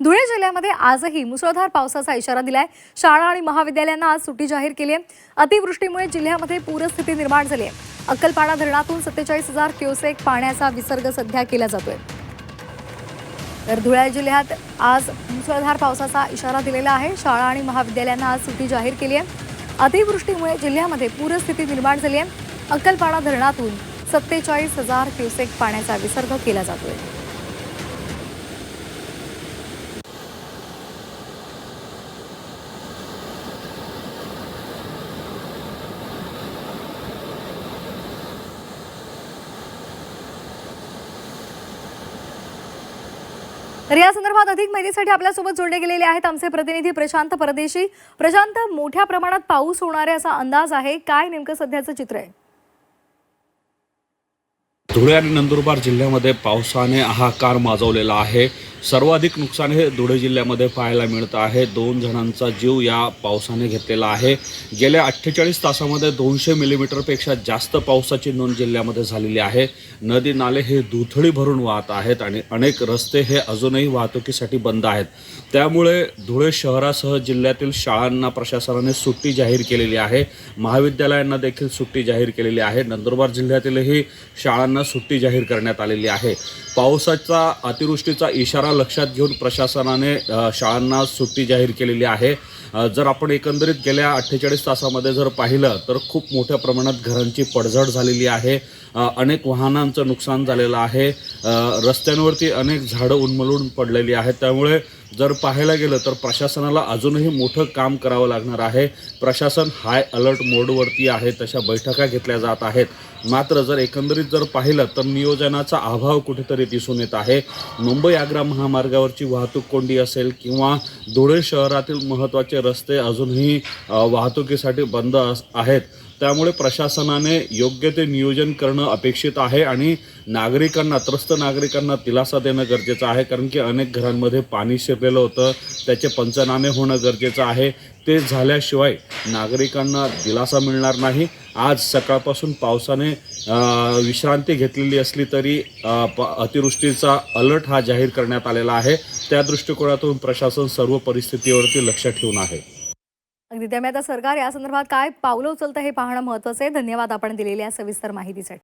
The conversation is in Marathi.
धुळे जिल्ह्यामध्ये आजही मुसळधार पावसाचा इशारा दिलाय। शाळा आणि महाविद्यालयांना आज सुट्टी जाहीर केली आहे। अतिवृष्टीमुळे जिल्ह्यामध्ये पूरस्थिती निर्माण झाली आहे। अक्कलपाडा धरणातून 47,000 क्युसेक पाण्याचा विसर्ग सध्या केला जातोय। तर धुळे जिल्ह्यात आज मुसळधार पावसाचा इशारा दिलेला आहे। शाळा आणि महाविद्यालयांना आज सुट्टी जाहीर केली आहे। अतिवृष्टीमुळे जिल्ह्यामध्ये पूरस्थिती निर्माण झाली आहे। अक्कलपाडा धरणातून 47,000 क्युसेक पाण्याचा विसर्ग केला जातोय। तर या संदर्भात अधिक माहितीसाठी आपल्यासोबत जोडले गेलेले आहेत आमचे प्रतिनिधी प्रशांत परदेशी। प्रशांत, मोठ्या प्रमाणात पाऊस होणार आहे असा अंदाज आहे, काय नेमकं सध्याचं चित्र आहे? धुळे आणि नंदुरबार जिल्ह्यामध्ये पावसाने हाहाकार माजवलेला आहे। सर्वाधिक नुकसान हे धुळे जिल्ह्यामध्ये पाहायला मिळत आहे। 2 जणांचा जीव या पावसाने घेतलेला आहे। गेल्या 48 तासामध्ये 200 मिलीमीटरपेक्षा जास्त पावसाची नोंद जिल्ह्यामध्ये झालेली आहे। नदी नाले हे दुथडी भरून वाहत आहेत आणि अनेक रस्ते हे अजूनही वाहतुकीसाठी बंद आहेत। त्यामुळे धुळे शहरासह जिल्ह्यातील शाळांना प्रशासनाने सुट्टी जाहीर केलेली आहे। महाविद्यालयांना देखील सुट्टी जाहीर केलेली आहे। नंदुरबार जिल्ह्यातीलही शाळांना सुट्टी जाहीर करण्यात आलेली आहे। पावसाचा अतिवृष्टीचा इशारा लक्षात घेऊन प्रशासनाने शाळांना सुट्टी जाहीर केलेली आहे। जर आपण एकंदरीत गेल्या 48 तासामध्ये जर पाहिलं तर खूप मोठ्या प्रमाणात घरांची पडझड झालेली आहे। अनेक वाहनांचं नुकसान झालेलं आहे। रस्त्यांवरती अनेक झाडं उन्मळून पडलेली आहेत। त्यामुळे जर पाहायला गेलं तर प्रशासनाला अजूनही मोठं काम करावं लागणार आहे। प्रशासन हाय अलर्ट मोडवरती आहे, तशा बैठका घेतल्या जात आहेत। मात्र जर एकंदरीत जर पाहिलं तर नियोजनाचा अभाव कुठेतरी दिसून येत आहे। मुंबई आग्रा महामार्गावरची वाहतूक कोंडी असेल किंवा धुळे शहरातील महत्त्वाचे रस्ते अजूनही वाहतुकीसाठी बंद आहेत। त्यामुळे प्रशासनाने योग्य ते नियोजन करणं अपेक्षित आहे आणि नागरिकांना, त्रस्त नागरिकांना दिलासा देणं गरजेचं आहे, कारण की अनेक घरांमध्ये पाणी शिरलेलं होतं, त्याचे पंचनामे होणं गरजेचं आहे। ते झाल्याशिवाय नागरिकांना दिलासा मिळणार नाही। आज सकाळपासून पावसाने विश्रांती घेतलेली असली तरी अतिवृष्टीचा अलर्ट हा जाहीर करण्यात आलेला आहे। त्या दृष्टिकोनातून प्रशासन सर्व परिस्थितीवरती लक्ष ठेवून आहे। अगदी, त्यामुळे आता सरकार या संदर्भात काय पावलं उचलतं हे पाहणं महत्त्वाचं आहे। धन्यवाद आपण दिलेल्या सविस्तर माहितीसाठी।